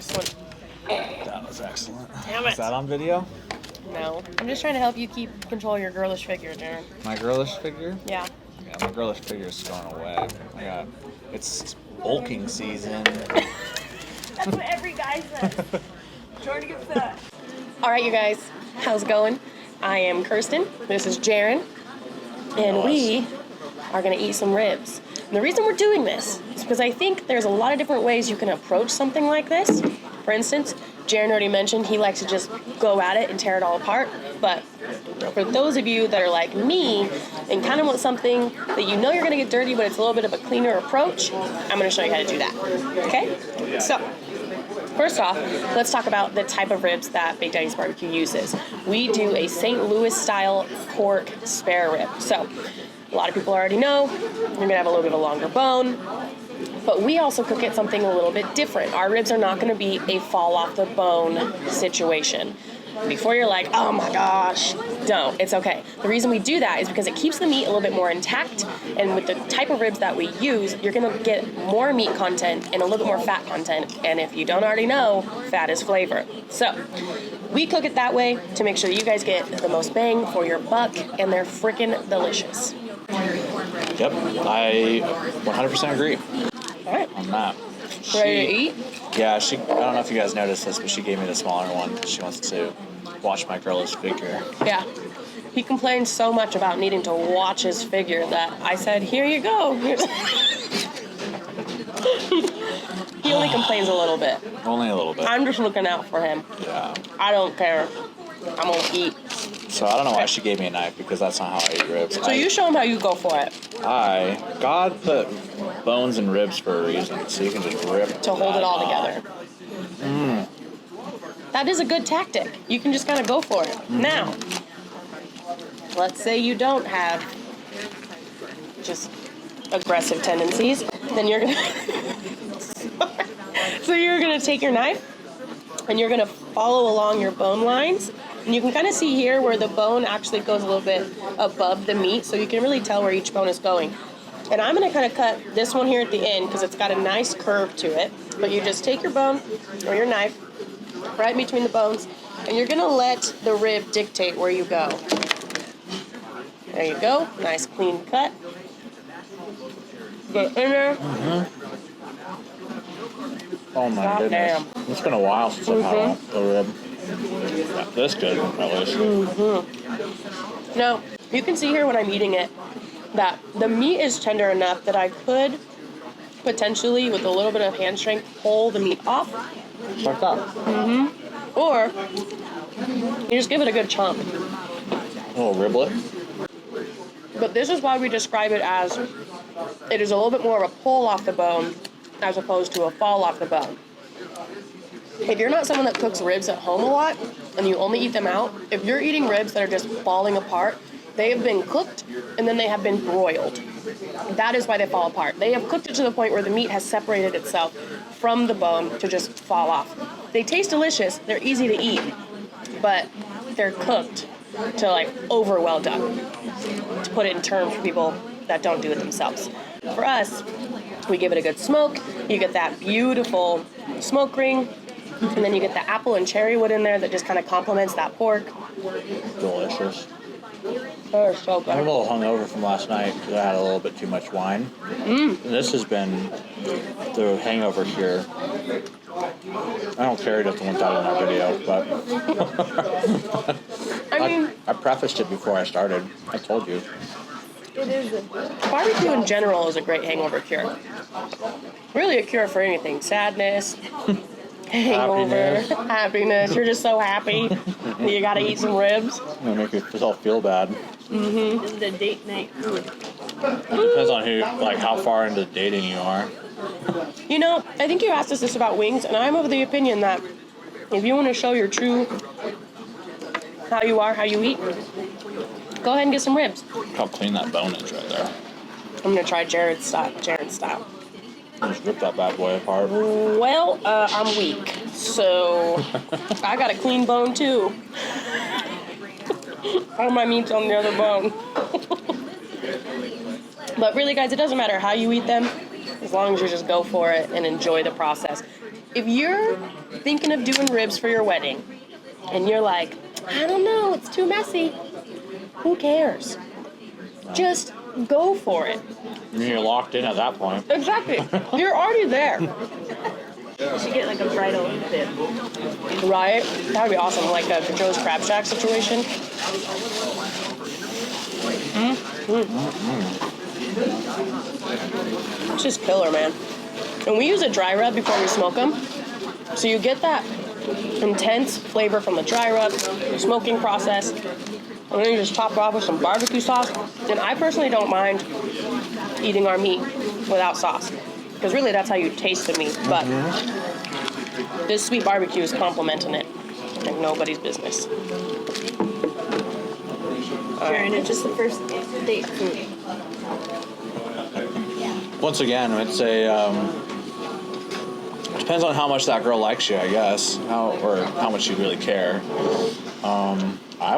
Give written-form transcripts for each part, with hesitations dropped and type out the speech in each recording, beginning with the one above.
this one. That was excellent. Damn it. Is that on video? No. I'm just trying to help you keep control of your girlish figure, Darren. My girlish figure? Yeah. Yeah, my girlish figure is going away. It's bulking season. That's what every guy says. Trying to get fat. All right, you guys. How's it going? I am Kersten. This is Jaren. And we are going to eat some ribs. And the reason we're doing this is because I think there's a lot of different ways you can approach something like this. For instance, Jaren already mentioned he likes to just go at it and tear it all apart. But for those of you that are like me and kind of want something that you know you're going to get dirty, but it's a little bit of a cleaner approach, I'm going to show you how to do that. Okay? So, first off, let's talk about the type of ribs that Big Daddy's BBQ uses. We do a St. Louis style pork spare rib. So, a lot of people already know you're going to have a little bit of a longer bone. But we also cook it something a little bit different. Our ribs are not going to be a fall off the bone situation. Before you're like, oh my gosh, don't. It's okay. The reason we do that is because it keeps the meat a little bit more intact. And with the type of ribs that we use, you're going to get more meat content and a little bit more fat content. And if you don't already know, fat is flavor. So we cook it that way to make sure that you guys get the most bang for your buck, and they're freaking delicious. Yep, I 100% agree. All right. On that. Ready to eat? Yeah, I don't know if you guys noticed this, but she gave me the smaller one. She wants to watch my girlish figure. Yeah. He complains so much about needing to watch his figure that I said, here you go. He only complains a little bit. Only a little bit. I'm just looking out for him. Yeah. I don't care. I'm going to eat. So I don't know why she gave me a knife, because that's not how I eat ribs. So you show him how you go for it. God put bones and ribs for a reason, so you can just rip To hold it all off. together. That is a good tactic. You can just kind of go for it. Now, let's say you don't have just aggressive tendencies, then you're going to... So you're going to take your knife, and you're going to follow along your bone lines. And you can kind of see here where the bone actually goes a little bit above the meat, so you can really tell where each bone is going. And I'm going to kind of cut this one here at the end because it's got a nice curve to it. But you just take your bone or your knife right in between the bones, and you're going to let the rib dictate where you go. There you go. Nice clean cut. Get in there. Oh my goodness. Damn. It's been a while since I've had a rib. Yeah, this good, at least. Now, you can see here when I'm eating it that the meat is tender enough that I could potentially, with a little bit of hand strength, pull the meat off. Like that. Or you just give it a good chomp. A little riblet. But this is why we describe it as it is a little bit more of a pull off the bone as opposed to a fall off the bone. If you're not someone that cooks ribs at home a lot and you only eat them out, if you're eating ribs that are just falling apart, they have been cooked and then they have been broiled. That is why they fall apart. They have cooked it to the point where the meat has separated itself from the bone to just fall off. They taste delicious, they're easy to eat, but they're cooked to like over well done, to put it in terms for people that don't do it themselves. For us, we give it a good smoke, you get that beautiful smoke ring, and then you get the apple and cherry wood in there that just kind of complements that pork. Delicious. Oh, so good. I'm a little hungover from last night because I had a little bit too much wine. This has been the hangover cure. I don't care if to want that in our video, but I prefaced it before I started. I told you. It is. Barbecue in general is a great hangover cure. Really a cure for anything. Sadness, hangover, happiness. You're just so happy that you gotta eat some ribs. It'll make yourself feel bad. This is the date night food. It depends on who, like how far into dating you are. You know, I think you asked us this about wings, and I'm of the opinion that if you want to show your true how you are, how you eat, go ahead and get some ribs. Look how clean that bone is right there. I'm gonna try Jared's style. Just rip that bad boy apart. Well, I'm weak, so I got a clean bone too. All my meat's on the other bone. But really, guys, it doesn't matter how you eat them, as long as you just go for it and enjoy the process. if you're thinking of doing ribs for your wedding and you're like, I don't know, it's too messy, who cares? Just go for it. You're locked in at that point. Exactly. You're already there. You should get like a bridal bib. Right? That would be awesome. Like a Joe's Crab Shack situation. It's just killer, man. And we use a dry rub before we smoke them. So you get that intense flavor from the dry rub, the smoking process, and then you just top it off with some barbecue sauce. And I personally don't mind eating our meat without sauce, because really that's how you taste the meat. But this sweet barbecue is complementing it like nobody's business. Sharon, it's just the first date food. Once again, it's a depends on how much that girl likes you, I guess, or how much you really care. I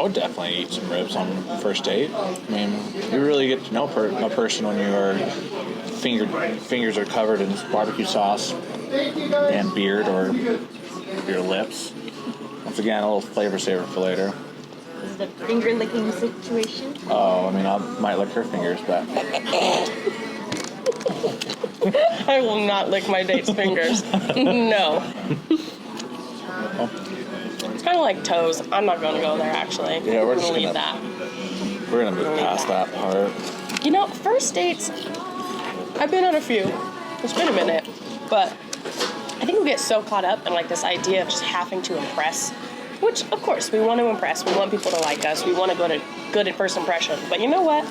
would definitely eat some ribs on the first date. I mean, you really get to know a person when your fingers are covered in barbecue sauce and beard or your lips. Once again, a little flavor saver for later. Is it a finger licking situation? Oh, I mean, I might lick her fingers, but I will not lick my date's fingers. No. It's kind of like toes. I'm not going to go there, actually. Yeah, we're I'm just gonna leave gonna- that. we're gonna move past that part. You know, first dates, I've been on a few. It's been a minute. But I think we get so caught up in like this idea of just having to impress. Which, of course, we want to impress. We want people to like us. We want to go to good at first impression. But you know what?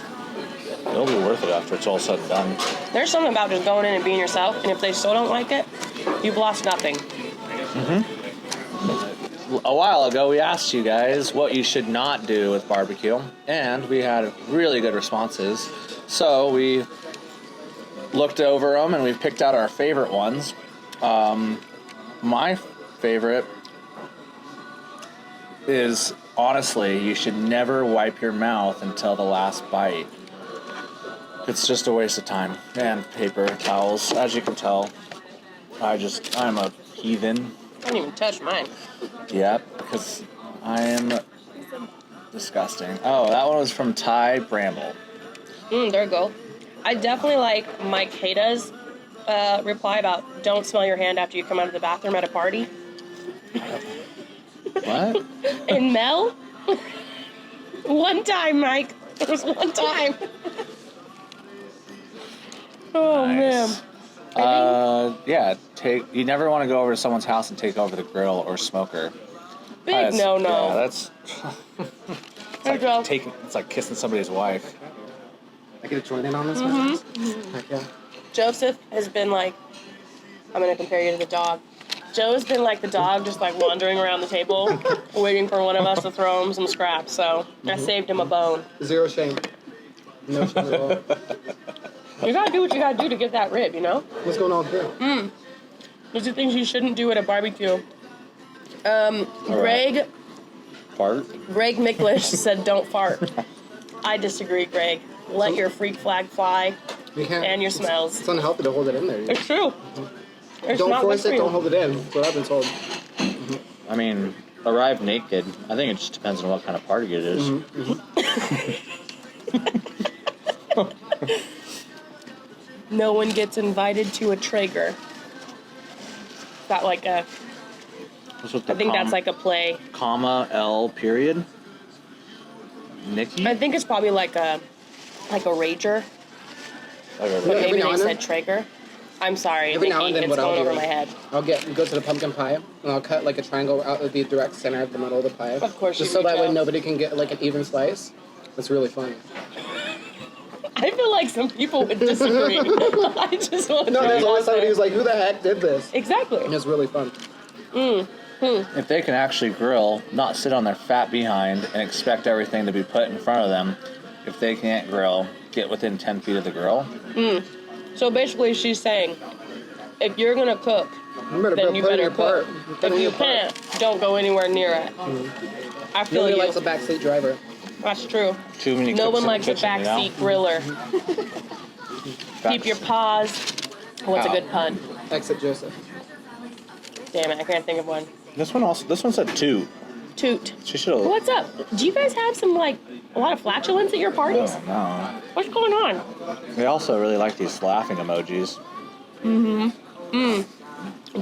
It'll be worth it after it's all said and done. There's something about just going in and being yourself. And if they still don't like it, you've lost nothing. A while ago, we asked you guys what you should not do with barbecue, and we had really good responses. So we looked over them, and we picked out our favorite ones. My favorite is, honestly, you should never wipe your mouth until the last bite. It's just a waste of time. And paper towels, as you can tell. I'm a heathen. I didn't even touch mine. Yep, because I am disgusting. Oh, that one was from Ty Bramble. There you go. I definitely like Mike Hada's reply about don't smell your hand after you come out of the bathroom at a party. What? And Mel? One time, Mike. It was one time. Oh, Nice. man. Yeah, you never want to go over to someone's house and take over the grill or smoker. Big no-no. Yeah, that's There you go. it's like kissing somebody's wife. I get to join in on this one? Heck yeah. Joseph has been like, I'm going to compare you to the dog. Joe's been like the dog, just like wandering around the table, waiting for one of us to throw him some scraps. So I saved him a bone. Zero shame. No shame at all. You gotta do what you gotta do to get that rib, you know? What's going on here? Those are things you shouldn't do at a barbecue. Greg Miklish said don't fart. I disagree, Greg. Let your freak flag fly You can't. and your smells. It's unhealthy to hold it in there. It's true. It's Don't not force good for it, you. don't hold it in. That's what I've been told. I mean, arrive naked. I think it just depends on what kind of party it is. No one gets invited to a Traeger. Got like a, What's with the I think that's like a play. comma L period. Nikki. I think it's probably like a rager. But Yeah, maybe every now they and said then. Traeger. I'm sorry, Every now Nikki, and then it's what I'll going do over my head. I'll go to the pumpkin pie and I'll cut like a triangle out of the direct center of the middle of the pie. Of course Just you so do, that way Joe. nobody can get like an even slice. That's really funny. I feel like some people would disagree. I just want to No, throw there's it always out somebody there. who's like, who the heck did this? Exactly. And it's really fun. If they can actually grill, not sit on their fat behind and expect everything to be put in front of them, if they can't grill, get within 10 feet of the grill. So basically, she's saying, if you're gonna cook, You better then you put in better your part. cook. Put in If you your part. can't, don't go anywhere near it. I feel Nobody you. likes a backseat driver. That's true. Too many No cooks one in the likes a kitchen, you know? backseat griller. Keep your paws. What's a Ow. good pun? Exit Joseph. Damn it, I can't think of one. This one said toot. Toot. She should have. What's up? Do you guys have some, like, a lot of flatulence at your parties? No. What's going on? They also really like these laughing emojis.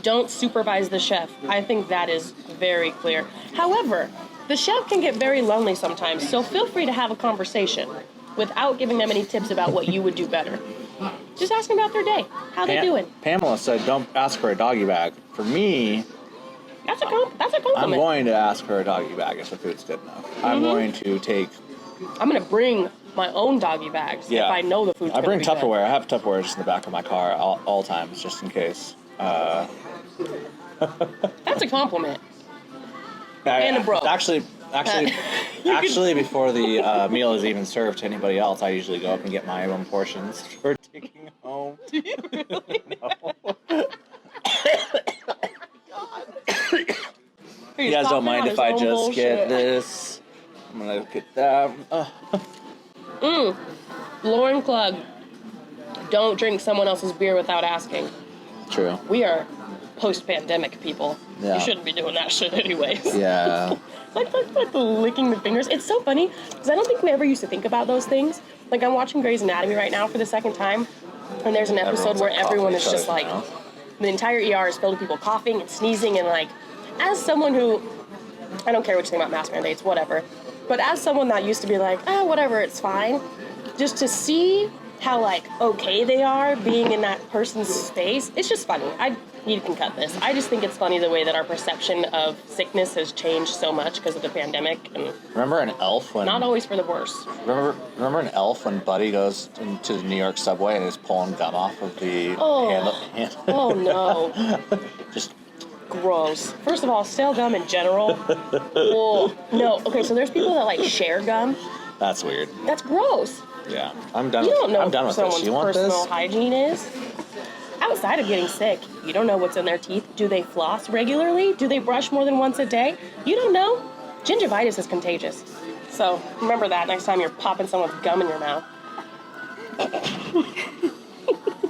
Don't supervise the chef. I think that is very clear. However, the chef can get very lonely sometimes, so feel free to have a conversation without giving them any tips about what you would do better. Just ask them about their day. How they doing? Pamela said, "Don't ask for a doggy bag." For me, That's a compliment. I'm going to ask for a doggy bag if the food's good enough. I'm going to take. I'm gonna bring my own doggy bags if I know the food's I bring gonna be Tupperware. I have Tupperware just in the back of my car all times, just in case. good. That's a compliment. And a bro. Actually, before the meal is even served to anybody else, I usually go up and get my own portions for taking home. Do you really? You guys don't mind if I just get this? I'm gonna get that. Lauren Klug. Don't drink someone else's beer without asking. True. We are post-pandemic people. Yeah. You shouldn't be doing that shit anyways. Yeah. like licking the fingers. It's so funny because I don't think we ever used to think about those things. Like I'm watching Grey's Anatomy right now for the second time, and there's an episode where everyone is just like, the entire ER is filled with people coughing and sneezing, and like, as someone who, I don't care what you think about mask mandates, whatever, but as someone that used to be like, oh, whatever, it's fine, just to see how like okay they are being in that person's space, it's just funny. You can cut this. I just think it's funny the way that our perception of sickness has changed so much because of the pandemic, and remember an Elf when not always for the worse. Remember an Elf when Buddy goes into the New York subway and is pulling gum off of the handle? Oh no. Just Gross. First of all, stale gum in general. Oh no. Okay, so there's people that like share gum. that's weird. That's gross. Yeah, I'm done. You don't know I'm done what with someone's this. You want personal this? hygiene is. Outside of getting sick, you don't know what's in their teeth. Do they floss regularly? Do they brush more than once a day? You don't know. Gingivitis is contagious. So remember that next time you're popping someone's gum in your mouth.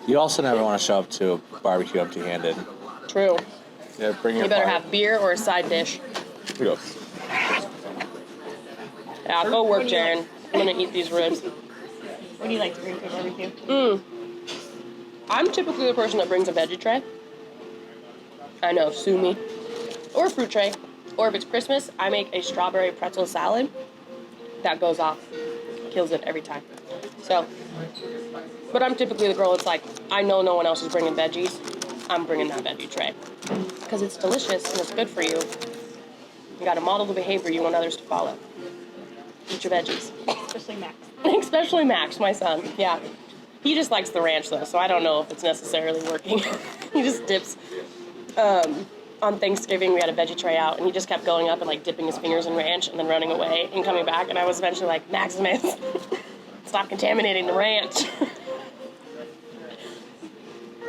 You also never want to show up to a barbecue empty-handed. True. Yeah, bring your. You better part. have beer or a side dish. Here you go. Yeah, go work, Jaren. I'm gonna eat these ribs. What do you like to bring for barbecue? I'm typically the person that brings a veggie tray. I know, sue me. Or a fruit tray. Or if it's Christmas, I make a strawberry pretzel salad. That goes off. Kills it every time. So, but I'm typically the girl that's like, I know no one else is bringing veggies. I'm bringing that veggie tray. Because it's delicious and it's good for you. You gotta model the behavior you want others to follow. Eat your veggies. Especially Max. Especially Max, my son. Yeah. He just likes the ranch, though, so I don't know if it's necessarily working. He just dips. On Thanksgiving, we had a veggie tray out, and he just kept going up and, like, dipping his fingers in ranch and then running away and coming back. And I was eventually like, Max, stop contaminating the ranch.